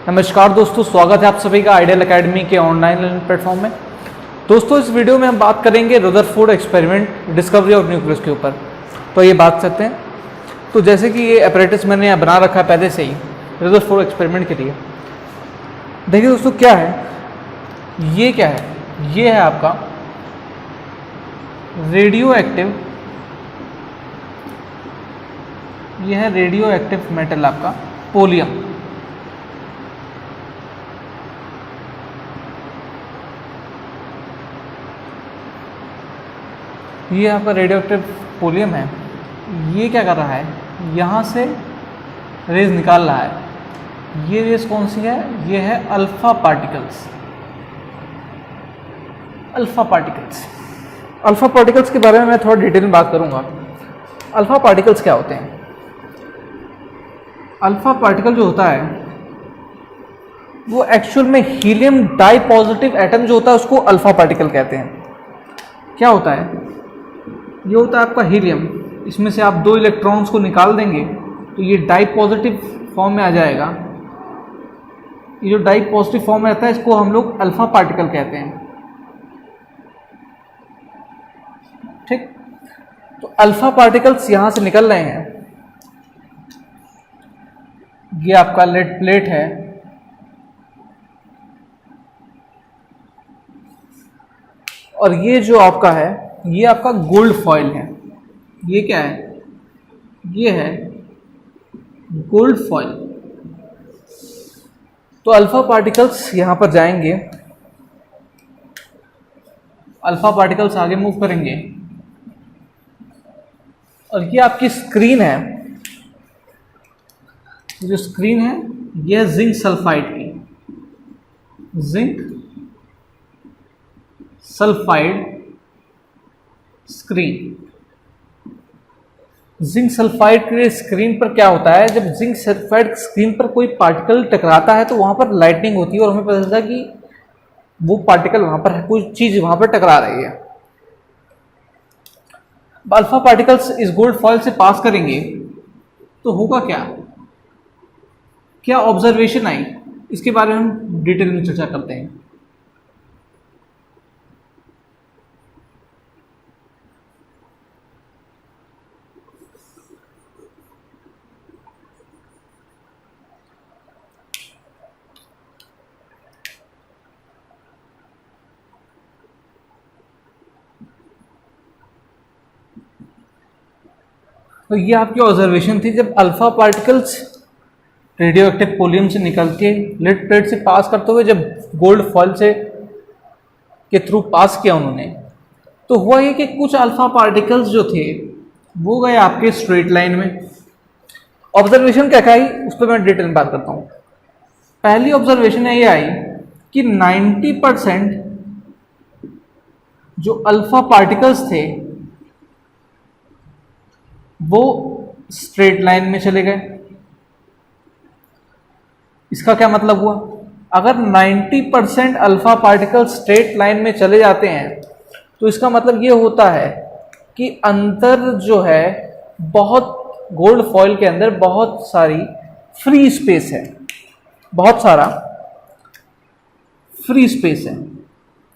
नमस्कार दोस्तों, स्वागत है आप सभी का आइडियल एकेडमी के ऑनलाइन लर्निंग प्लेटफॉर्म में। दोस्तों, इस वीडियो में हम बात करेंगे Rutherford experiment discovery of nucleus के ऊपर। तो ये बात करते हैं। तो जैसे कि ये अपरेटस मैंने यहाँ बना रखा है पहले से ही रदरफोर्ड एक्सपेरिमेंट के लिए। देखिए दोस्तों, क्या है ये, क्या है ये है आपका रेडियो एक्टिव, ये है रेडियो एक्टिव मेटल आपका पोलियम। ये आपका रेडियो एक्टिव पोलियम है। ये क्या कर रहा है, यहाँ से रेज निकाल रहा है। ये रेज कौन सी है, ये है alpha particles. Alpha particles, alpha particles के बारे में मैं थोड़ा डिटेल में बात करूंगा। अल्फा पार्टिकल्स क्या होते हैं? अल्फा पार्टिकल जो होता है वो एक्चुअल में हीलियम डाई पॉजिटिव एटम जो होता है उसको अल्फा पार्टिकल कहते हैं। क्या होता है, ये होता है आपका हीलियम। इसमें से आप 2 इलेक्ट्रॉन्स को निकाल देंगे तो ये डाई पॉजिटिव फॉर्म में आ जाएगा। ये जो डाई पॉजिटिव फॉर्म में रहता है इसको हम लोग अल्फा पार्टिकल कहते हैं। ठीक, तो अल्फा पार्टिकल्स यहां से निकल रहे हैं। ये आपका लेड प्लेट है, और ये जो आपका है ये आपका गोल्ड फॉइल है। ये क्या है, ये है गोल्ड फॉइल। तो अल्फा पार्टिकल्स यहां पर जाएंगे, अल्फा पार्टिकल्स आगे मूव करेंगे, और ये आपकी स्क्रीन है। जो स्क्रीन है ये है जिंक सल्फाइड की, zinc sulphide screen. Zinc sulphide के स्क्रीन पर क्या होता है, जब जिंक सल्फाइड स्क्रीन पर कोई पार्टिकल टकराता है तो वहां पर लाइटनिंग होती है और हमें पता चलता है कि वो पार्टिकल वहां पर है, कोई चीज वहां पर टकरा रही है। अल्फा पार्टिकल्स इस गोल्ड फॉइल से पास करेंगे तो होगा क्या, क्या ऑब्जर्वेशन आई, इसके बारे में हम डिटेल में चर्चा करते हैं। तो ये आपकी ऑब्जर्वेशन थी जब अल्फा पार्टिकल्स रेडियो एक्टिव पोलियम से निकल के लेड प्लेट से पास करते हुए जब गोल्ड फॉइल से के थ्रू पास किया उन्होंने, तो हुआ ये कि कुछ अल्फा पार्टिकल्स जो थे वो गए आपके स्ट्रेट लाइन में। ऑब्जर्वेशन क्या आई उस पर मैं डिटेल में बात करता हूँ। पहली ऑब्जर्वेशन ये आई कि 90% जो अल्फा पार्टिकल्स थे वो स्ट्रेट लाइन में चले गए। इसका क्या मतलब हुआ, अगर 90% अल्फा पार्टिकल स्ट्रेट लाइन में चले जाते हैं तो इसका मतलब ये होता है कि अंदर जो है बहुत गोल्ड फॉइल के अंदर बहुत सारी फ्री स्पेस है, बहुत सारा फ्री स्पेस है,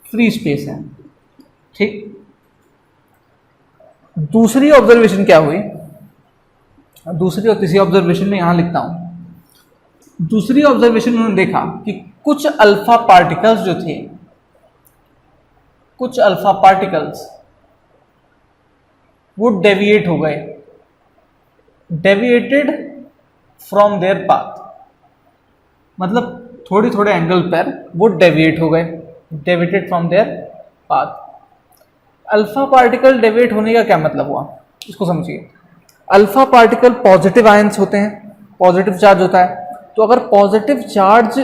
फ्री स्पेस है। ठीक, दूसरी ऑब्जर्वेशन क्या हुई, दूसरी और तीसरी ऑब्जर्वेशन में यहां लिखता हूं। दूसरी ऑब्जर्वेशन उन्होंने देखा कि कुछ अल्फा पार्टिकल्स जो थे, कुछ अल्फा पार्टिकल्स वो डेविएट हो गए, डेविएटेड फ्रॉम देयर पाथ, मतलब थोड़े थोड़े एंगल पर वो डेविएट हो गए, deviated from there path. Alpha particle deviate होने का क्या मतलब हुआ, इसको समझिए। अल्फा पार्टिकल पॉजिटिव आयंस होते हैं, पॉजिटिव चार्ज होता है। तो अगर पॉजिटिव चार्ज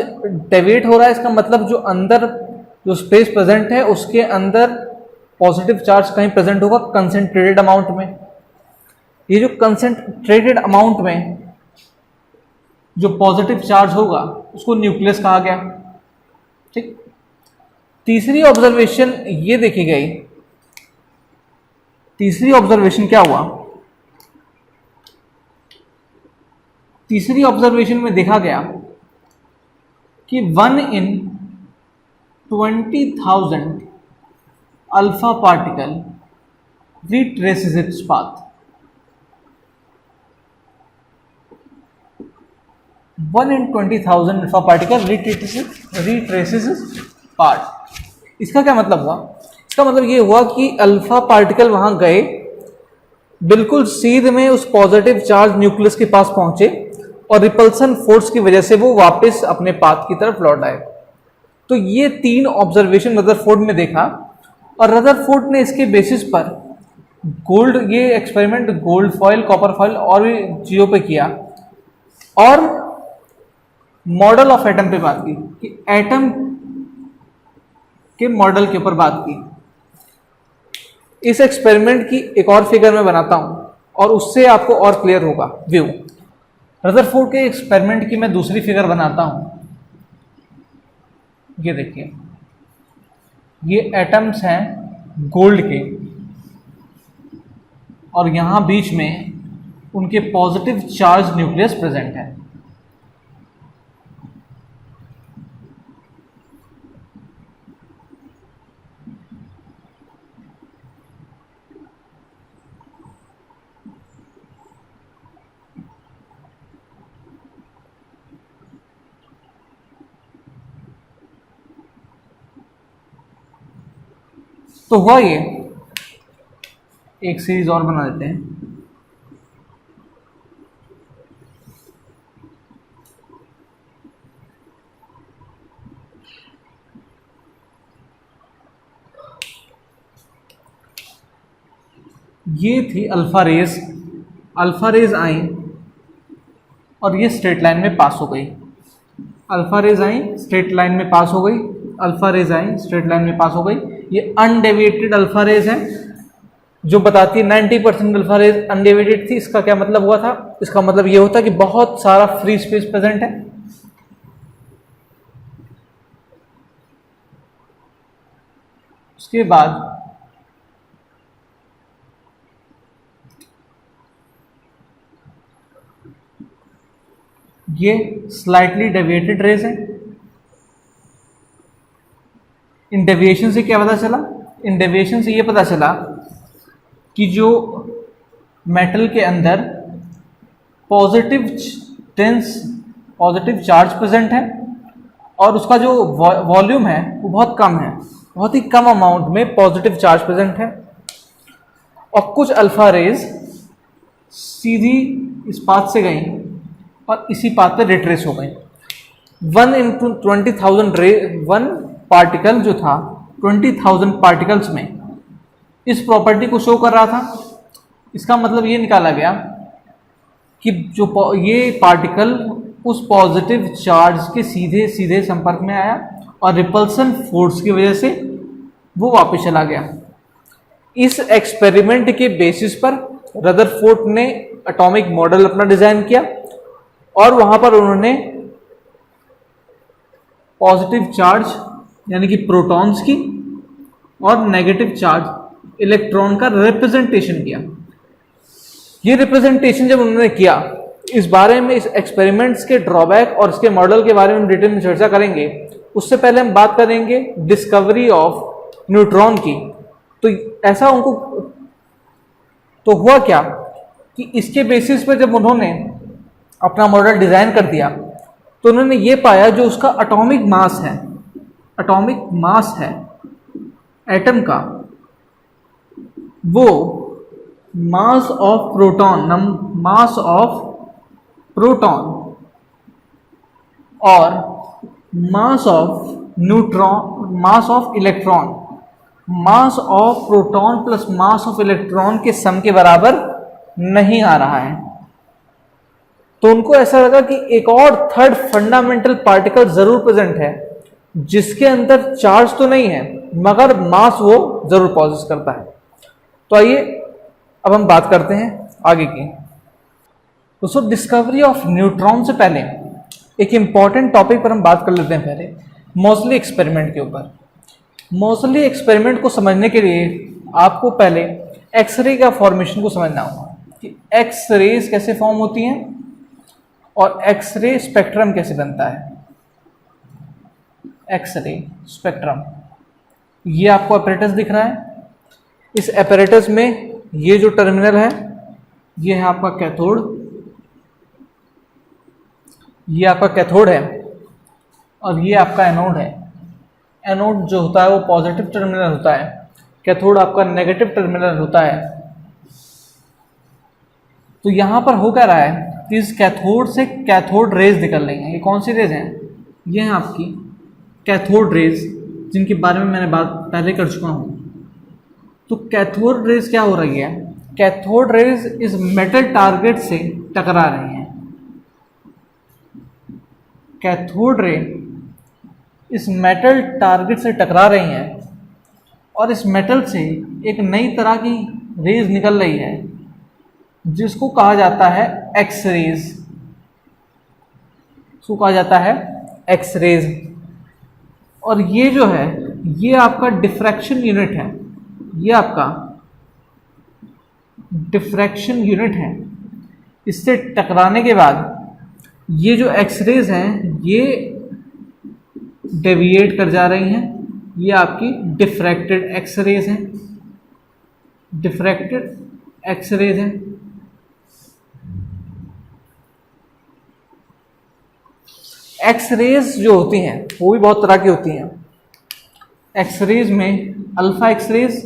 डेविएट हो रहा है इसका मतलब जो अंदर जो स्पेस प्रेजेंट है उसके अंदर पॉजिटिव चार्ज कहीं प्रेजेंट होगा कंसेंट्रेटेड अमाउंट में। ये जो कंसेंट्रेटेड अमाउंट में जो पॉजिटिव चार्ज होगा उसको न्यूक्लियस कहा गया। ठीक, तीसरी ऑब्जर्वेशन ये देखी गई, तीसरी ऑब्जर्वेशन क्या हुआ, तीसरी ऑब्जर्वेशन में देखा गया कि 1 in 20,000 alpha particle retraces its path. 1 in 20,000 alpha particle retraces its path. इसका क्या मतलब हुआ? इसका मतलब ये हुआ कि अल्फा पार्टिकल वहां गए, बिल्कुल सीध में उस पॉजिटिव चार्ज न्यूक्लियस के पास पहुंचे और रिपल्सन फोर्स की वजह से वो वापस अपने पाथ की तरफ लौट आए। तो ये 3 ऑब्जर्वेशन रदरफोर्ड ने देखा और रदरफोर्ड ने इसके बेसिस पर गोल्ड, ये experiment gold foil, copper foil और भी चीज़ों पे किया और मॉडल ऑफ एटम पे बात की कि एटम के मॉडल के ऊपर बात की। इस एक्सपेरिमेंट की एक और फिगर मैं बनाता हूं और उससे आपको और क्लियर होगा व्यू। रदरफोर्ड के एक्सपेरिमेंट की मैं दूसरी फिगर बनाता हूं। ये देखिए, ये एटम्स हैं गोल्ड के और यहां बीच में उनके पॉजिटिव चार्ज न्यूक्लियस प्रेजेंट है। तो हुआ ये, एक सीरीज और बना देते हैं। ये थी अल्फा रेज। अल्फा रेज आई और ये स्ट्रेट लाइन में पास हो गई। अल्फा रेज आई, स्ट्रेट लाइन में पास हो गई। अल्फा रेज आई, स्ट्रेट लाइन में पास हो गई। ये अनडेविएटेड अल्फा रेज है जो बताती है 90% अल्फा रेज अनडेविएटेड थी। इसका क्या मतलब हुआ था? इसका मतलब ये होता कि बहुत सारा फ्री स्पेस प्रेजेंट है। उसके बाद ये स्लाइटली डेविएटेड रेज है। इन डेविएशन से क्या पता चला? इन डेविएशन से ये पता चला कि जो मेटल के अंदर पॉजिटिव चार्ज प्रेजेंट है और उसका जो वॉल्यूम है वो बहुत कम है, बहुत ही कम अमाउंट में पॉजिटिव चार्ज प्रेजेंट है। और कुछ अल्फा रेज सीधी इस पाथ से गई और इसी पाथ पे रिट्रेस हो गई। 1 into 20,000 वन पार्टिकल जो था 20,000 पार्टिकल्स में इस प्रॉपर्टी को शो कर रहा था। इसका मतलब ये निकाला गया कि जो ये पार्टिकल उस पॉजिटिव चार्ज के सीधे सीधे संपर्क में आया और रिपल्सन फोर्स की वजह से वो वापस चला गया। इस एक्सपेरिमेंट के बेसिस पर रदरफोर्ड ने एटॉमिक मॉडल अपना डिजाइन किया और वहां पर उन्होंने पॉजिटिव चार्ज यानी कि प्रोटॉन्स की और नेगेटिव चार्ज इलेक्ट्रॉन का रिप्रेजेंटेशन किया। ये रिप्रेजेंटेशन जब उन्होंने किया, इस बारे में, इस एक्सपेरिमेंट्स के ड्रॉबैक और इसके मॉडल के बारे में डिटेल में चर्चा करेंगे। उससे पहले हम बात करेंगे डिस्कवरी ऑफ न्यूट्रॉन की। तो ऐसा उनको तो हुआ क्या कि इसके बेसिस पर जब उन्होंने अपना मॉडल डिजाइन कर दिया तो उन्होंने ये पाया जो उसका एटॉमिक मास है एटम का, वो मास ऑफ प्रोटॉन और mass of neutron, mass of electron, mass of proton plus mass of electron के सम के बराबर नहीं आ रहा है। तो उनको ऐसा लगा कि एक और थर्ड फंडामेंटल पार्टिकल जरूर प्रेजेंट है जिसके अंदर चार्ज तो नहीं है मगर मास वो जरूर पॉजेस करता है। तो आइए अब हम बात करते हैं आगे की। दोस्तों, डिस्कवरी ऑफ न्यूट्रॉन से पहले एक इंपॉर्टेंट टॉपिक पर हम बात कर लेते हैं, पहले मोसली एक्सपेरिमेंट के ऊपर। मोसली एक्सपेरिमेंट को समझने के लिए आपको पहले एक्सरे का फॉर्मेशन को समझना होगा कि एक्स रेज कैसे फॉर्म होती हैं और एक्सरे स्पेक्ट्रम कैसे बनता है। X ray spectrum. ये आपको अपैरेटस दिख रहा है। इस अपैरेटस में ये जो टर्मिनल है ये है आपका कैथोड, ये आपका कैथोड है और ये आपका एनोड है। एनोड जो होता है वो पॉजिटिव टर्मिनल होता है, कैथोड आपका नेगेटिव टर्मिनल होता है। तो यहाँ पर हो क्या रहा है कि इस कैथोड से कैथोड रेज निकल रही हैं। ये कौन सी रेज हैं? ये हैं आपकी कैथोड रेज, जिनके बारे में मैंने बात पहले कर चुका हूँ। तो कैथोड रेज क्या हो रही है? कैथोड रेज इस मेटल टारगेट से टकरा रही हैं। कैथोड रे इस मेटल टारगेट से टकरा रही हैं और इस मेटल से एक नई तरह की रेज निकल रही है जिसको कहा जाता है एक्स रेज। इसको कहा जाता है एक्स रेज। और ये जो है ये आपका डिफ्रैक्शन यूनिट है, ये आपका डिफ्रैक्शन यूनिट है। इससे टकराने के बाद ये जो एक्स रेज हैं ये डेविएट कर जा रही हैं। ये आपकी डिफ्रैक्टेड एक्स रेज हैं, डिफ्रैक्टेड एक्स रेज हैं। एक्स रेज जो होती हैं वो भी बहुत तरह की होती हैं। एक्स रेज में alpha X rays,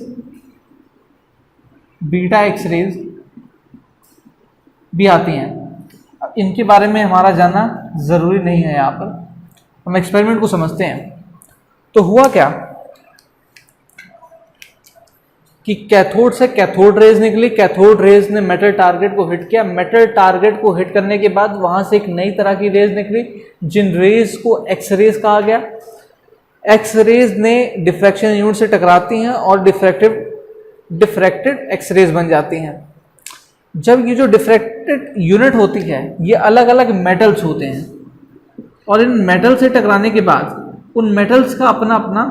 beta X rays भी आती हैं। अब इनके बारे में हमारा जानना ज़रूरी नहीं है। यहाँ पर हम एक्सपेरिमेंट को समझते हैं। तो हुआ क्या कि कैथोड से कैथोड रेज निकली, कैथोड रेज ने मेटल टारगेट को हिट किया। मेटल टारगेट को हिट करने के बाद वहां से एक नई तरह की रेज निकली जिन रेज को एक्स रेज कहा गया। एक्स रेज ने डिफ्रैक्शन यूनिट से टकराती हैं और डिफ्रैक्टेड एक्स रेज बन जाती हैं। जब ये जो डिफ्रैक्टेड यूनिट होती है ये अलग अलग मेटल्स होते हैं और इन मेटल से टकराने के बाद उन मेटल्स का अपना अपना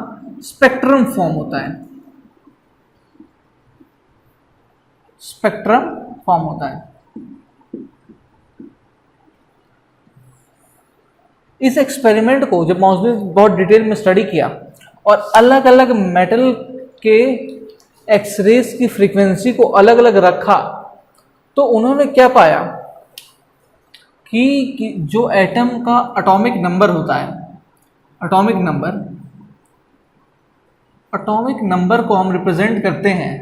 स्पेक्ट्रम फॉर्म होता है। स्पेक्ट्रम फॉर्म होता है। इस एक्सपेरिमेंट को जब मौजूद बहुत डिटेल में स्टडी किया और अलग अलग मेटल के एक्सरेज की फ्रीक्वेंसी को अलग अलग रखा तो उन्होंने क्या पाया कि जो एटम का एटॉमिक नंबर होता है, एटॉमिक नंबर को हम रिप्रेजेंट करते हैं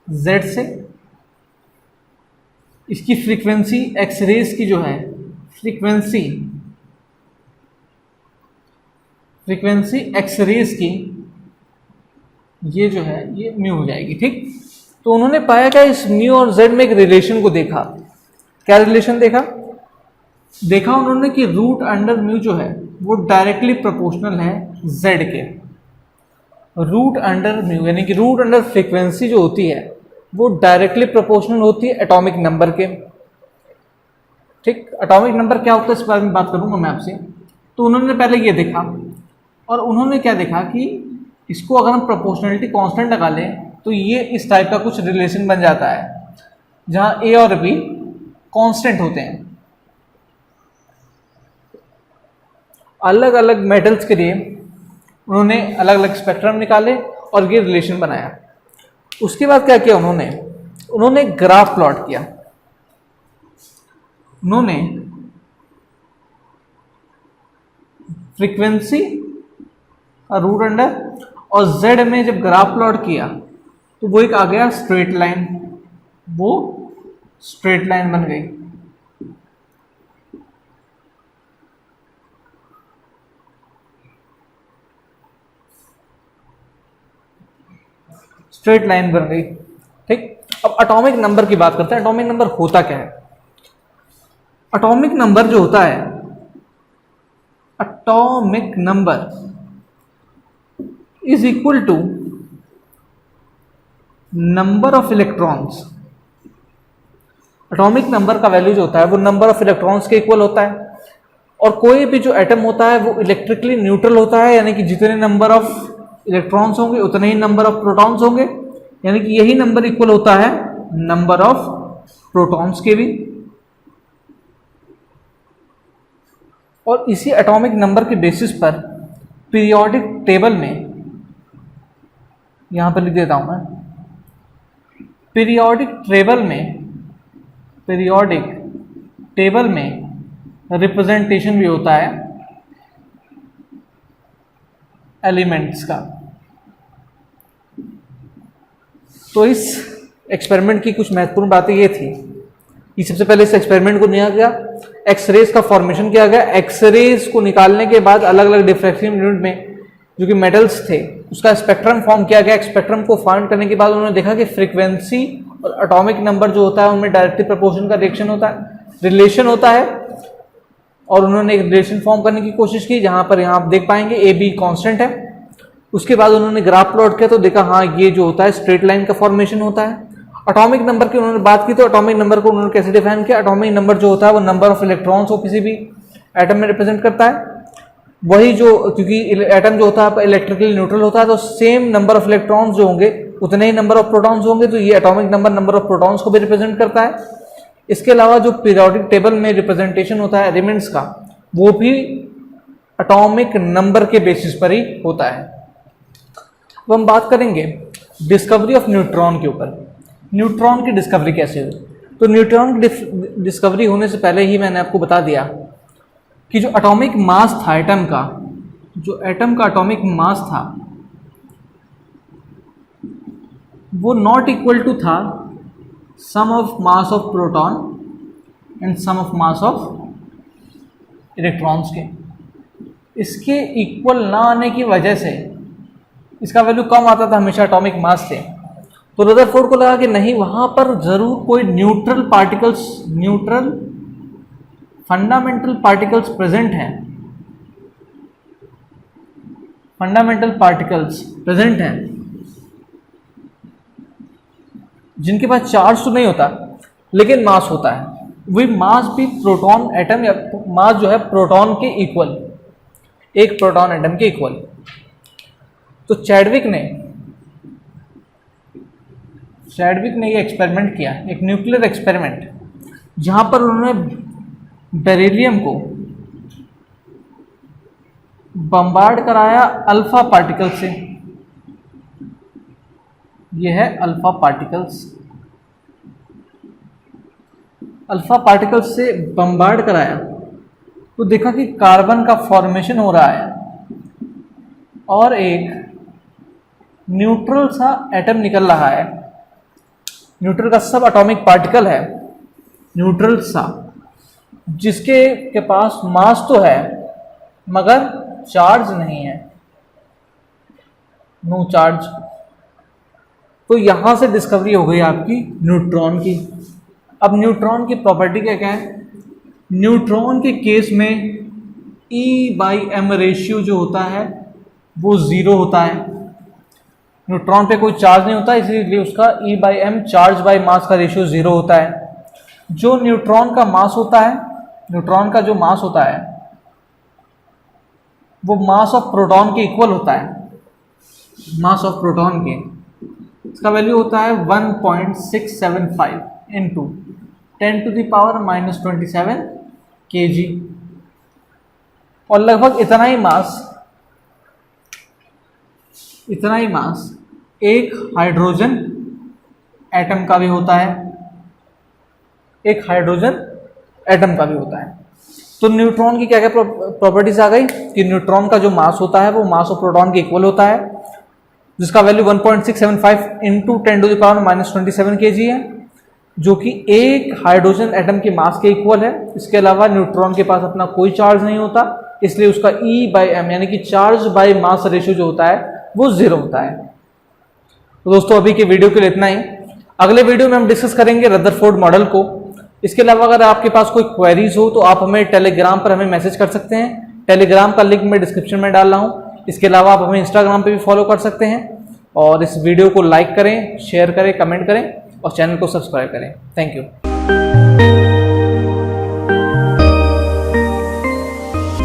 Z से। इसकी फ्रीक्वेंसी एक्सरेज की जो है फ्रीक्वेंसी एक्सरेज की ये जो है ये म्यू हो जाएगी। ठीक, तो उन्होंने पाया क्या इस म्यू और जेड में एक रिलेशन को देखा। क्या रिलेशन देखा उन्होंने कि रूट अंडर म्यू जो है वो डायरेक्टली प्रोपोर्शनल है जेड के। रूट अंडर म्यू यानी कि रूट अंडर फ्रीक्वेंसी जो होती है वो डायरेक्टली प्रोपोर्शनल होती है एटॉमिक नंबर के। ठीक, एटॉमिक नंबर क्या होता है इस बारे में बात करूंगा मैं आपसे। तो उन्होंने पहले ये देखा और उन्होंने क्या देखा कि इसको अगर हम प्रोपोर्शनलिटी कांस्टेंट लगा लें तो ये इस टाइप का कुछ रिलेशन बन जाता है जहां ए और बी कांस्टेंट होते हैं। अलग अलग मेटल्स के लिए उन्होंने अलग अलग स्पेक्ट्रम निकाले और ये रिलेशन बनाया। उसके बाद क्या किया उन्होंने ग्राफ प्लॉट किया। उन्होंने फ्रीक्वेंसी रूट अंडर और जेड में जब ग्राफ प्लॉट किया तो वो एक आ गया स्ट्रेट लाइन, वो स्ट्रेट लाइन बन गई। स्ट्रेट लाइन बन गई। ठीक, अब एटॉमिक नंबर की बात करते हैं। एटॉमिक नंबर होता क्या है? एटॉमिक नंबर जो होता है, atomic number is equal to number of electrons. Atomic number का वैल्यू जो होता है वो नंबर ऑफ इलेक्ट्रॉन्स के इक्वल होता है। और कोई भी जो एटम होता है वो इलेक्ट्रिकली न्यूट्रल होता है, यानी कि जितने नंबर ऑफ इलेक्ट्रॉन्स होंगे उतने ही नंबर ऑफ प्रोटॉन्स होंगे, यानी कि यही नंबर इक्वल होता है नंबर ऑफ प्रोटॉन्स के भी। और इसी एटॉमिक नंबर के बेसिस पर पीरियोडिक टेबल में, यहां पर लिख देता हूं मैं, पीरियोडिक टेबल में रिप्रेजेंटेशन भी होता है एलिमेंट्स का। तो इस एक्सपेरिमेंट की कुछ महत्वपूर्ण बातें ये थी कि सबसे पहले इस एक्सपेरिमेंट को लिया गया, एक्सरेज का फॉर्मेशन किया गया, एक्सरेज को निकालने के बाद अलग अलग डिफ्रैक्शन यूनिट में जो कि मेटल्स थे उसका स्पेक्ट्रम फॉर्म किया गया। स्पेक्ट्रम को फाइंड करने के बाद उन्होंने देखा कि फ्रीक्वेंसी और एटॉमिक नंबर जो होता है उनमें डायरेक्टली प्रोपोर्शन का रिलेशन होता है, और उन्होंने एक रिलेशन फॉर्म करने की कोशिश की जहां पर यहाँ आप देख पाएंगे ए बी कॉन्स्टेंट है। उसके बाद उन्होंने ग्राफ प्लॉट किया तो देखा हाँ ये जो होता है स्ट्रेट लाइन का फॉर्मेशन होता है। एटॉमिक नंबर की उन्होंने बात की तो एटॉमिक नंबर को उन्होंने कैसे डिफाइन किया, एटॉमिक नंबर जो होता है वो नंबर ऑफ इलेक्ट्रॉन्स को किसी भी एटम में रिप्रेजेंट करता है। वही जो, क्योंकि एटम जो होता है इलेक्ट्रिकली न्यूट्रल होता है तो सेम नंबर ऑफ इलेक्ट्रॉन्स जो होंगे उतने ही नंबर ऑफ प्रोटॉन्स होंगे, तो ये एटॉमिक नंबर ऑफ प्रोटॉन्स को भी रिप्रेजेंट करता है। इसके अलावा जो पीरियोडिक टेबल में रिप्रेजेंटेशन होता है एलिमेंट्स का वो भी एटॉमिक नंबर के बेसिस पर ही होता है। अब हम बात करेंगे डिस्कवरी ऑफ न्यूट्रॉन के ऊपर। न्यूट्रॉन की डिस्कवरी कैसे हुई? तो न्यूट्रॉन की डिस्कवरी होने से पहले ही मैंने आपको बता दिया कि जो एटॉमिक मास था एटम का, जो एटम का एटॉमिक मास था वो नॉट इक्वल टू था sum of mass of proton and sum of mass of electrons के। इसके इक्वल ना आने की वजह से इसका वैल्यू कम आता था हमेशा एटॉमिक मास से। तो रदरफोर्ड को लगा कि नहीं, वहां पर जरूर कोई न्यूट्रल फंडामेंटल पार्टिकल्स प्रेजेंट हैं, जिनके पास चार्ज तो नहीं होता लेकिन मास होता है। वही मास भी प्रोटॉन एटम या मास जो है प्रोटॉन के इक्वल, एक प्रोटॉन एटम के इक्वल। तो चैडविक ने ये एक्सपेरिमेंट किया, एक न्यूक्लियर एक्सपेरिमेंट, जहां पर उन्होंने बेरिलियम को बम्बार्ड कराया अल्फा पार्टिकल से। यह है अल्फा पार्टिकल्स से बम्बार्ड कराया तो देखा कि कार्बन का फॉर्मेशन हो रहा है और एक न्यूट्रल सा एटम निकल रहा है। न्यूट्रल का सब एटॉमिक पार्टिकल है, न्यूट्रल सा, जिसके पास मास तो है मगर चार्ज नहीं है, नो चार्ज। तो यहां से डिस्कवरी हो गई आपकी न्यूट्रॉन की। अब न्यूट्रॉन की प्रॉपर्टी क्या है? न्यूट्रॉन के केस में E/m रेशियो जो होता है वो 0 होता है। न्यूट्रॉन पे कोई चार्ज नहीं होता, इसलिए उसका E/m चार्ज बाय मास का रेशियो 0 होता है। जो न्यूट्रॉन का मास होता है, न्यूट्रॉन का जो मास होता है वो मास ऑफ प्रोटॉन के इक्वल होता है, मास ऑफ प्रोटॉन के। इसका वैल्यू होता है 1.675 इंटू 10⁻⁻27 kg, और लगभग इतना ही मास एक हाइड्रोजन एटम का भी होता है, तो न्यूट्रॉन की क्या क्या प्रॉपर्टीज आ गई कि न्यूट्रॉन का जो मास होता है वो मास ऑफ प्रोटॉन के इक्वल होता है, जिसका वैल्यू 1.675 इंटू 10⁻⁻27 kg है, जो कि एक हाइड्रोजन एटम के मास के इक्वल है। इसके अलावा न्यूट्रॉन के पास अपना कोई चार्ज नहीं होता, इसलिए उसका E/m यानी कि चार्ज बाय मास रेशियो जो होता है वो 0 होता है। तो दोस्तों अभी के वीडियो के लिए इतना ही। अगले वीडियो में हम डिस्कस करेंगे रदरफोर्ड मॉडल को। इसके अलावा अगर आपके पास कोई क्वेरीज हो तो आप हमें टेलीग्राम पर हमें मैसेज कर सकते हैं। टेलीग्राम का लिंक मैं डिस्क्रिप्शन में डाल रहा हूँ। इसके अलावा आप हमें इंस्टाग्राम पे भी फॉलो कर सकते हैं, और इस वीडियो को लाइक करें, शेयर करें, कमेंट करें और चैनल को सब्सक्राइब करें। Thank you.